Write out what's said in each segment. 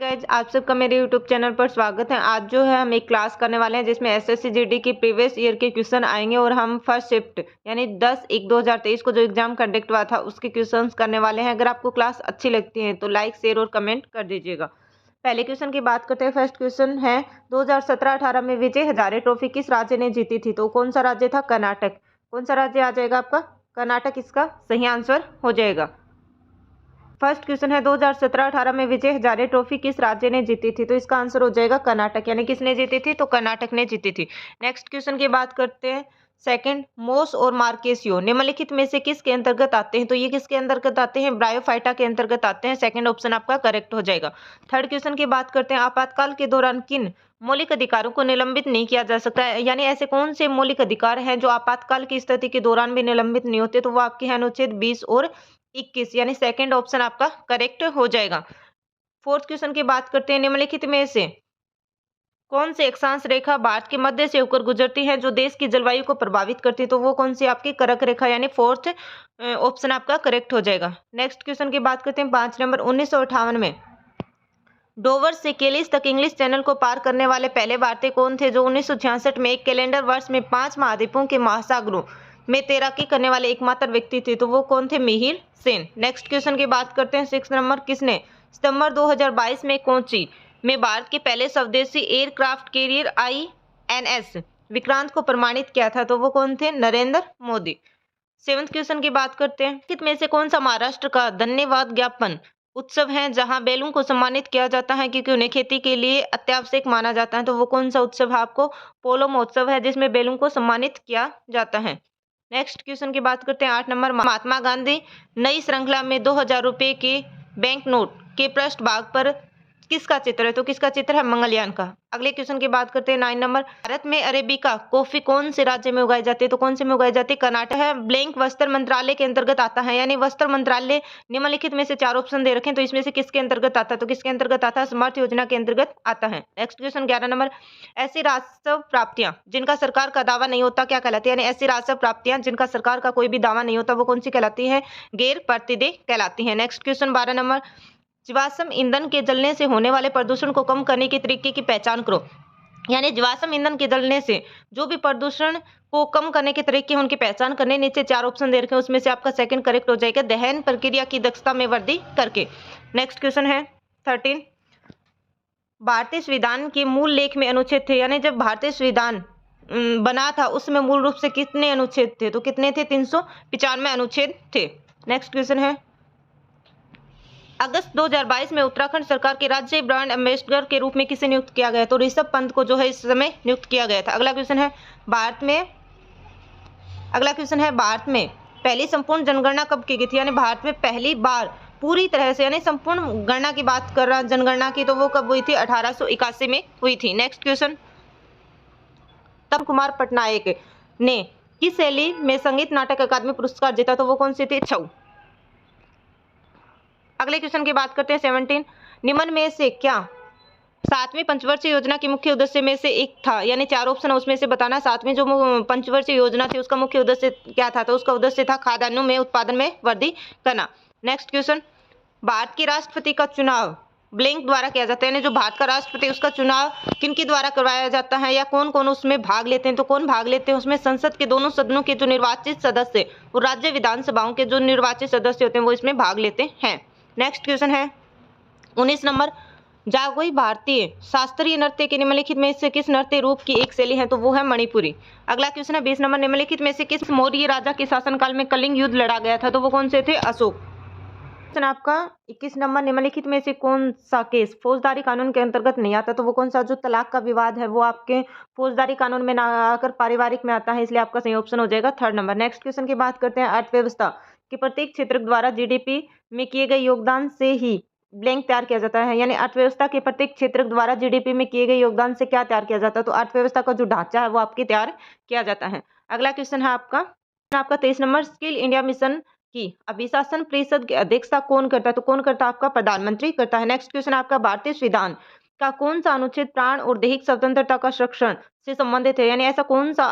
Guys, आप सबका मेरे यूट्यूब चैनल पर स्वागत है। आज जो है हम एक क्लास करने वाले हैं जिसमें एसएससी जीडी की प्रीवियस ईयर के क्वेश्चन आएंगे और हम फर्स्ट शिफ्ट यानी 10/1/2023 को जो एग्जाम कंडक्ट हुआ था उसके क्वेश्चंस करने वाले हैं। अगर आपको क्लास अच्छी लगती है तो लाइक शेयर और कमेंट कर दीजिएगा। पहले क्वेश्चन की बात करते हैं। फर्स्ट क्वेश्चन है 2017-18 में विजय हजारे ट्रॉफी किस राज्य ने जीती थी? तो कौन सा राज्य था? कर्नाटक। कौन सा राज्य आ जाएगा आपका? कर्नाटक इसका सही आंसर हो जाएगा। फर्स्ट क्वेश्चन है 2017-18 में विजय हजारे ट्रॉफी किस राज्य ने जीती थी? तो इसका आंसर हो जाएगा कर्नाटक। यानी किसने जीती थी? तो कर्नाटक ने जीती थी। नेक्स्ट क्वेश्चन की बात करते हैं। सेकंड, मोस और मार्केसियो निम्नलिखित में से किसके अंतर्गत आते हैं? तो ये किसके अंतर्गत आते हैं? ब्रायोफाइटा के अंतर्गत आते हैं। सेकंड ऑप्शन आपका करेक्ट हो जाएगा। थर्ड क्वेश्चन की बात करते हैं। आपातकाल के दौरान किन मौलिक अधिकारों को निलंबित नहीं किया जा सकता है? यानी ऐसे कौन से मौलिक अधिकार हैं जो आपातकाल की स्थिति के दौरान भी निलंबित नहीं होते? तो वो आपके हैं अनुच्छेद 20 और 21। यानी सेकंड ऑप्शन आपका करेक्ट हो जाएगा। फोर्थ क्वेश्चन की बात करते हैं। निम्नलिखित में से कौन सी अक्षांश रेखा भारत के मध्य से होकर गुजरती है जो देश की जलवायु को प्रभावित करती है? तो वो कौन सी आपकी कर्क रेखा, यानी फोर्थ ऑप्शन आपका करेक्ट हो जाएगा। नेक्स्ट क्वेश्चन की बात करते हैं। 5 नंबर, 1958 में डोवर से केलिस तक इंग्लिश चैनल को पार करने वाले पहले भारतीय कौन थे जो 1966 में एक कैलेंडर वर्ष में 5 महाद्वीपों के महासागरों में तैराकी करने वाले एकमात्र व्यक्ति थे? तो वो कौन थे? मिहिर सेन। नेक्स्ट क्वेश्चन की बात करते हैं। 6 नंबर, किसने सितंबर 2022 में कोच्चि में भारत के पहले स्वदेशी एयरक्राफ्ट कैरियर INS विक्रांत को प्रमाणित किया था? तो वो कौन थे? नरेंद्र मोदी। 7th क्वेश्चन की बात करते हैं। निम्नलिखित में से कौन सा महाराष्ट्र का धन्यवाद ज्ञापन उत्सव है जहां बैलों को सम्मानित किया जाता है क्योंकि उन्हें खेती के लिए अत्यावश्यक माना जाता है? तो वो कौन सा उत्सव है आपको? पोलो महोत्सव है जिसमें बैलों को सम्मानित किया जाता है। नेक्स्ट क्वेश्चन की बात करते हैं। 8 नंबर, महात्मा गांधी नई श्रृंखला में 2000 रुपए के बैंक नोट के पृष्ठ भाग पर किसका चित्र है? तो किसका चित्र है? मंगलयान का। अगले क्वेश्चन की बात करते हैं। 9 नंबर, भारत में अरेबिका कॉफी कौन से राज्य में उगाई जाती है? तो कौन से में उगाई जाती है? कर्नाटक है। ब्लैंक वस्त्र मंत्रालय के अंतर्गत आता है, यानी वस्त्र मंत्रालय निम्नलिखित में से 4 ऑप्शन दे रखे हैं तो इसमें से किसके अंतर्गत आता है? तो किसके अंतर्गत आता है? समर्थ योजना के अंतर्गत आता है। नेक्स्ट क्वेश्चन 11 नंबर, ऐसी राजस्व प्राप्तियां जिनका सरकार का दावा नहीं होता क्या कहलाती है? यानी ऐसी राजस्व प्राप्तियां जिनका सरकार का कोई भी दावा नहीं होता वो कौन सी कहलाती है? गैर प्रतिदेय कहलाती है। नेक्स्ट क्वेश्चन 12 नंबर, जीवाश्म ईंधन के जलने से होने वाले प्रदूषण को कम करने के तरीके की पहचान करो। यानी जीवाश्म ईंधन के जलने से जो भी प्रदूषण को कम करने के तरीके हैं उनकी पहचान करने। नीचे 4 ऑप्शन दे रखे हैं उसमें से आपका सेकंड करेक्ट हो जाएगा, दहन प्रक्रिया की दक्षता में वृद्धि करके। नेक्स्ट क्वेश्चन है 13, भारतीय संविधान के मूल लेख में अनुच्छेद थे, यानी जब भारतीय संविधान बना था उसमें मूल रूप से कितने अनुच्छेद थे? तो कितने थे? 395 अनुच्छेद थे। नेक्स्ट क्वेश्चन है, अगस्त 2022 में उत्तराखंड सरकार के राज्य ब्रांड एम्बेसडर के रूप में किसे नियुक्त किया गया? तो ऋषभ पंत को जो है इस समय नियुक्त किया गया था। अगला क्वेश्चन है, भारत में पहली संपूर्ण जनगणना कब की गई थी? यानी भारत में पहली बार पूरी तरह से यानी संपूर्ण गणना की बात कर रहा जनगणना की, तो वो कब हुई थी? 1881 में हुई थी। नेक्स्ट क्वेश्चन, तब कुमार पटनायक ने किस शैली में संगीत नाटक अकादमी पुरस्कार जीता? तो वो कौन सी थी? छऊ। अगले क्वेश्चन की बात करते हैं 17, निम्न में से क्या 7वीं पंचवर्षीय योजना के मुख्य उद्देश्य में से एक था? यानी 4 ऑप्शन है उसमें से बताना। 7वीं जो पंचवर्षीय योजना थी उसका मुख्य उद्देश्य क्या था? तो उसका उद्देश्य था खाद्यान्नों में उत्पादन में वृद्धि करना। नेक्स्ट क्वेश्चन, भारत के राष्ट्रपति का चुनाव ब्लैंक द्वारा किया जाता है, यानी जो भारत का राष्ट्रपति उसका चुनाव किनके द्वारा करवाया जाता है या कौन कौन उसमें भाग लेते हैं? तो कौन भाग लेते हैं उसमें? संसद के दोनों सदनों के जो निर्वाचित सदस्य और राज्य विधानसभाओं के जो निर्वाचित सदस्य होते हैं वो इसमें भाग लेते हैं। नेक्स्ट क्वेश्चन है 19 नंबर, जागोई भारतीय शास्त्रीय नृत्य के निम्नलिखित में से किस नृत्य रूप की एक शैली है? तो वो है मणिपुरी। अगला क्वेश्चन है 20 नंबर, निम्नलिखित में से किस मौर्य राजा के शासनकाल में कलिंग युद्ध लड़ा गया था? तो वो कौन से थे? अशोक। क्वेश्चन आपका 21 नंबर, निम्नलिखित में से कौन सा केस फौजदारी कानून के अंतर्गत नहीं आता? तो वो कौन सा? जो तलाक का विवाद है वो आपके फौजदारी कानून में ना आकर पारिवारिक में आता है, इसलिए आपका सही ऑप्शन हो जाएगा 3rd नंबर। नेक्स्ट क्वेश्चन की बात करते हैं, अर्थव्यवस्था के प्रत्येक क्षेत्र द्वारा जीडीपी में किए गए योगदान से ही ब्लैंक तैयार किया जाता है, यानी अर्थव्यवस्था के प्रत्येक क्षेत्र द्वारा जीडीपी में किए गए योगदान से क्या तैयार किया जाता है? तो अर्थव्यवस्था का जो ढांचा है वो आपके तैयार किया जाता है। अगला क्वेश्चन है आपका 23 नंबर, स्किल इंडिया मिशन की अभिशासन परिषद की अध्यक्षता कौन करता है? तो कौन करता है? आपका प्रधानमंत्री करता है। नेक्स्ट क्वेश्चन आपका, भारतीय संविधान का कौन सा अनुच्छेद प्राण और दैहिक स्वतंत्रता का संरक्षण से संबंधित है? यानी ऐसा कौन सा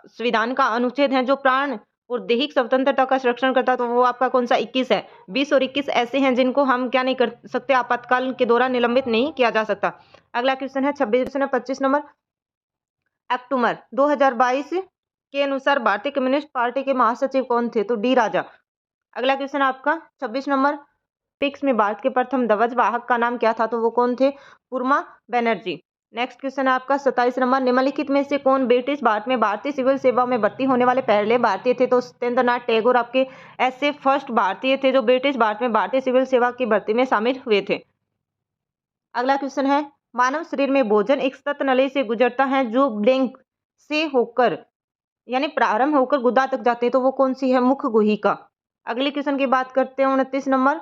संविधान का अनुच्छेद है जो प्राण और दैहिक स्वतंत्रता का संरक्षण करता है, तो वो आपका कौन सा 21 है। 20 और 21 ऐसे हैं जिनको हम क्या नहीं कर सकते, आपातकाल के दौरान निलंबित नहीं किया जा सकता। अगला क्वेश्चन है 26 क्वेश्चन है 25 नंबर। अक्टूबर 2022 के अनुसार भारतीय कम्युनिस्ट पार्टी के महासचिव कौन थे, तो डी राजा। अगला क्वेश्चन आपका 26 नंबर। ओलंपिक्स में भारत के प्रथम ध्वज वाहक का नाम क्या था, तो वो कौन थे, पूर्मा बनर्जी। नेक्स्ट क्वेश्चन है आपका 27 नंबर। निम्नलिखित में से कौन ब्रिटिश भारत में भारतीय सिविल सेवा में भर्ती होने वाले पहले भारतीय थे, तो सत्येंद्र नाथ टैगोर आपके ऐसे फर्स्ट भारतीय थे जो ब्रिटिश भारत में भारतीय सिविल सेवा की भर्ती में शामिल हुए थे। अगला क्वेश्चन है, मानव शरीर में भोजन एक सतत नली से गुजरता है जो ब्लैंक से होकर यानी प्रारंभ होकर गुदा तक जाते हैं, तो वो कौन सी है, मुख्य गुहिका। अगले क्वेश्चन की बात करते हैं 29 नंबर।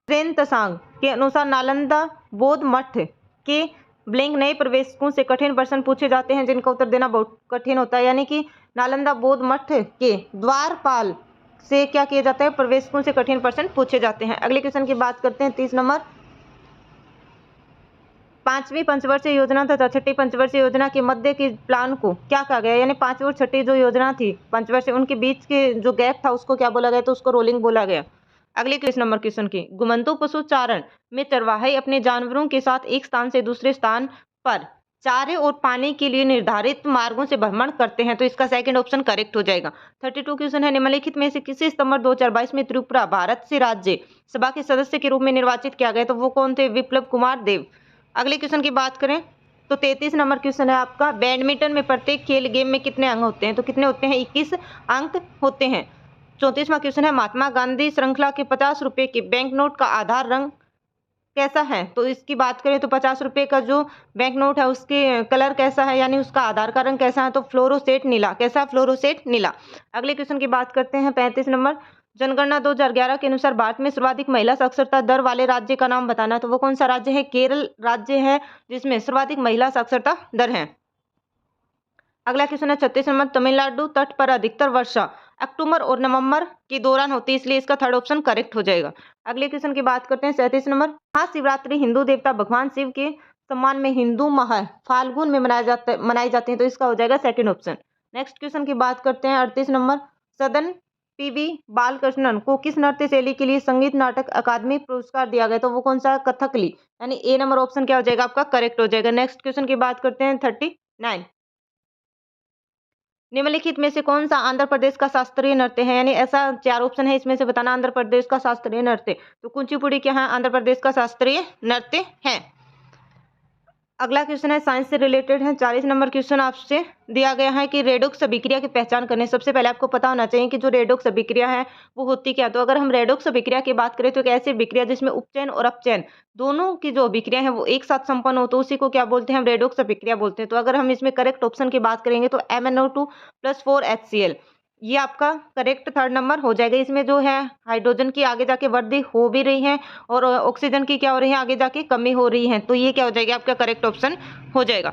ट्रेन तसांग के अनुसार नालंदा बौद्ध मठ के ब्लैंक नए प्रवेशकों से कठिन प्रश्न पूछे जाते हैं जिनका उत्तर देना बहुत कठिन होता है, यानी कि नालंदा बौद्ध मठ के द्वारपाल से क्या किया जाता है, प्रवेशकों से कठिन प्रश्न पूछे जाते हैं। अगले क्वेश्चन की बात करते हैं 30 नंबर। पांचवी पंचवर्षीय योजना तथा छठी पंचवर्षीय योजना के मध्य के प्लान को क्या कहा गया, यानी पांचवी और छठी जो योजना थी पंचवर्षीय, उनके बीच के जो गैप था उसको क्या बोला गया, तो उसको रोलिंग बोला गया। अगले नंबर क्वेश्चन की, घुमंतू पशु चारण में चरवाहे अपने जानवरों के साथ एक स्थान से दूसरे स्थान पर चारे और पानी के लिए निर्धारित मार्गों से भ्रमण करते हैं, तो इसका सेकंड ऑप्शन करेक्ट हो जाएगा। 32 क्वेश्चन है, निम्नलिखित में से किसी सितंबर 2022 में त्रिपुरा भारत से राज्य सभा के सदस्य के रूप में निर्वाचित किया गया, तो वो कौन थे, विप्लव कुमार देव। अगले क्वेश्चन की बात करें तो 33 नंबर क्वेश्चन है आपका, बैडमिंटन में प्रत्येक खेल गेम में कितने अंक होते हैं, तो कितने होते हैं, 21 अंक होते हैं। 34वां क्वेश्चन है, महात्मा गांधी श्रृंखला के 50 रुपए के बैंक नोट का आधार रंग कैसा है, तो इसकी बात करें तो 50 रुपए का जो बैंक नोट है उसके कलर कैसा है, यानी उसका आधार का रंग कैसा है, तो फ्लोरोसेट नीला। कैसा, फ्लोरोसेट नीला। अगले क्वेश्चन की बात करते हैं 35 नंबर। जनगणना 2011 के अनुसार भारत में सर्वाधिक महिला साक्षरता दर वाले राज्य का नाम बताना, तो वो कौन सा राज्य है, केरल राज्य है जिसमें सर्वाधिक महिला साक्षरता दर है। अगला क्वेश्चन है 36 नंबर। तमिलनाडु तट पर अधिकतर वर्षा अक्टूबर और नवंबर के दौरान होती है, इसलिए इसका थर्ड ऑप्शन करेक्ट हो जाएगा। अगले क्वेश्चन की बात करते हैं 37 नंबर। महाशिवरात्रि हिंदू देवता भगवान शिव के सम्मान में हिंदू माह फाल्गुन में मनाई जाती है, तो इसका हो जाएगा सेकंड ऑप्शन। नेक्स्ट क्वेश्चन की बात करते हैं 38 नंबर। सदन पीवी बालकृष्णन को किस नृत्य शैली के लिए संगीत नाटक अकादमी पुरस्कार दिया गया, तो वो कौन सा, कथकली, यानी ए नंबर ऑप्शन क्या हो जाएगा आपका, करेक्ट हो जाएगा। नेक्स्ट क्वेश्चन की बात करते हैं 39। निम्नलिखित में से कौन सा आंध्र प्रदेश का शास्त्रीय नृत्य है, यानी ऐसा 4 ऑप्शन है, इसमें से बताना आंध्र प्रदेश का शास्त्रीय नृत्य, तो कुचिपुड़ी क्या है, आंध्र प्रदेश का शास्त्रीय नृत्य है। अगला क्वेश्चन है साइंस से रिलेटेड है। 40 नंबर क्वेश्चन आपसे दिया गया है कि रेडॉक्स अभिक्रिया की पहचान करने, सबसे पहले आपको पता होना चाहिए कि जो रेडॉक्स अभिक्रिया है वो होती क्या। तो अगर हम रेडॉक्स अभिक्रिया की बात करें तो एक ऐसी अभिक्रिया जिसमें उपचयन और अपचयन दोनों की जो अभिक्रिया है वो एक साथ संपन्न हो, तो उसी को क्या बोलते हैं, हम रेडॉक्स अभिक्रिया बोलते हैं। तो अगर हम इसमें करेक्ट ऑप्शन की बात करेंगे तो MnO2 + 4HCl, ये आपका करेक्ट थर्ड नंबर हो जाएगा। इसमें जो है हाइड्रोजन की आगे जाके वृद्धि हो भी रही है और ऑक्सीजन की क्या हो रही है, आगे जाके कमी हो रही है, तो ये क्या हो जाएगा आपका करेक्ट ऑप्शन हो जाएगा।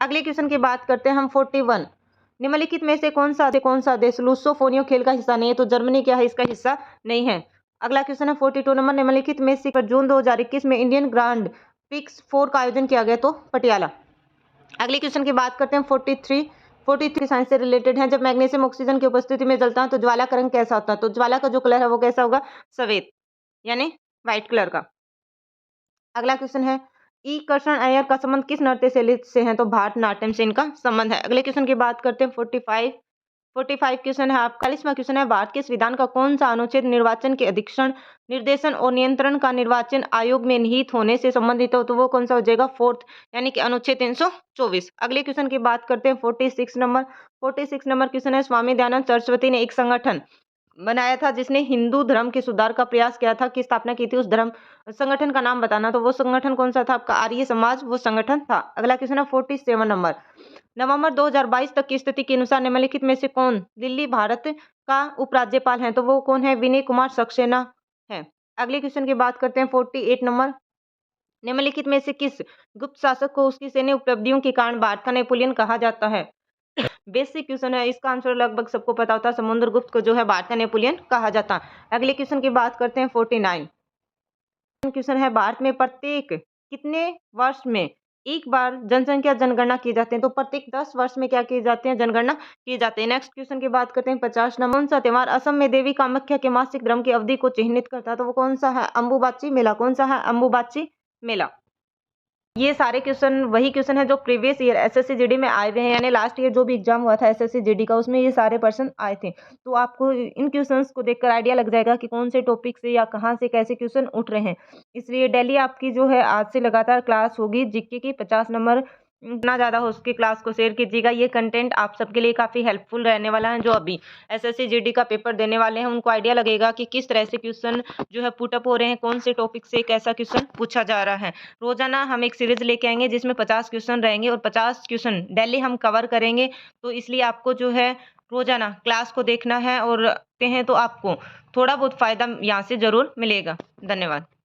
अगले क्वेश्चन की बात करते हैं हम 41। निम्नलिखित में से कौन सा देश लुसोफोनियो खेल का हिस्सा नहीं है, तो जर्मनी क्या है, इसका हिस्सा नहीं है। अगला क्वेश्चन है 42 नंबर। निम्नलिखित में से जून 2021 में इंडियन ग्रांड पिक्स 4 का आयोजन किया गया, तो पटियाला। अगले क्वेश्चन की बात करते हैं 43 साइंस से रिलेटेड है। जब मैग्नीशियम ऑक्सीजन की उपस्थिति में जलता है तो ज्वाला का रंग कैसा होता है, तो ज्वाला का जो कलर है वो कैसा होगा, सफेद यानी व्हाइट कलर का। अगला क्वेश्चन है ई कृष्ण अय्यर का संबंध किस नृत्य शैली से है, तो भारतनाट्यम से इनका संबंध है। अगले क्वेश्चन की बात करते हैं 45 क्वेश्चन है आपका। 40वां क्वेश्चन है भारत के संविधान का कौन सा अनुच्छेद निर्वाचन के अधीक्षण, निर्देशन और नियंत्रण का निर्वाचन आयोग में निहित होने से संबंधित हो, तो वो कौन सा हो जाएगा, फोर्थ, यानी कि अनुच्छेद 324। अगले क्वेश्चन की बात करते हैं 46 नंबर। 46 नंबर क्वेश्चन है स्वामी दयानंद सरस्वती ने एक संगठन बनाया था जिसने हिंदू धर्म के सुधार का प्रयास किया था, की स्थापना की थी, उस धर्म संगठन का नाम बताना, तो वो संगठन कौन सा था आपका, आर्य समाज वो संगठन था। अगला क्वेश्चन है 47 नंबर। नवंबर 2022 तक की स्थिति के अनुसार निम्नलिखित में से कौन दिल्ली भारत का उपराज्यपाल है, तो वो कौन है, विनय कुमार सक्सेना है। अगले क्वेश्चन की बात करते हैं 48 नंबर। निम्नलिखित में से किस गुप्त शासक को उसकी सैन्य उपलब्धियों के कारण भारत का नेपोलियन कहा जाता है। बेसिक क्वेश्चन है, इसका आंसर लगभग सबको पता होता है, समुद्रगुप्त को जो है भारत का नेपोलियन कहा जाता है। अगले क्वेश्चन की बात करते हैं 49 क्वेश्चन है भारत में प्रत्येक कितने वर्ष में एक बार जनसंख्या जनगणना की जाती है, तो प्रत्येक 10 वर्ष में क्या किए जाते हैं, जनगणना की जाती है। नेक्स्ट क्वेश्चन की बात करते हैं 50 नंबर। कौन-सा त्योहार असम में देवी कामाख्या के मासिक धर्म की अवधि को चिह्नित करता है? तो वो कौन-सा है? अम्बुबाची मेला। कौन-सा है? अम्बुबाची मेला। ये सारे क्वेश्चन वही क्वेश्चन है जो प्रीवियस ईयर एसएससी जीडी में आए हुए हैं, यानी लास्ट ईयर जो भी एग्जाम हुआ था एसएससी जीडी का, उसमें ये सारे पर्सन आए थे। तो आपको इन क्वेश्चंस को देखकर आइडिया लग जाएगा कि कौन से टॉपिक से या कहाँ से कैसे क्वेश्चन उठ रहे हैं। इसलिए डेली आपकी जो है आज से लगातार क्लास होगी जीके की 50 नंबर। जितना ज़्यादा हो उसकी क्लास को शेयर कीजिएगा। ये कंटेंट आप सबके लिए काफ़ी हेल्पफुल रहने वाला है। जो अभी एसएससी जीडी का पेपर देने वाले हैं उनको आइडिया लगेगा कि किस तरह से क्वेश्चन जो है पुट अप हो रहे हैं, कौन से टॉपिक से कैसा क्वेश्चन पूछा जा रहा है। रोजाना हम एक सीरीज लेके आएंगे जिसमें 50 क्वेश्चन रहेंगे और 50 क्वेश्चन डेली हम कवर करेंगे। तो इसलिए आपको जो है रोजाना क्लास को देखना है और देखते हैं तो आपको थोड़ा बहुत फायदा यहाँ से जरूर मिलेगा। धन्यवाद।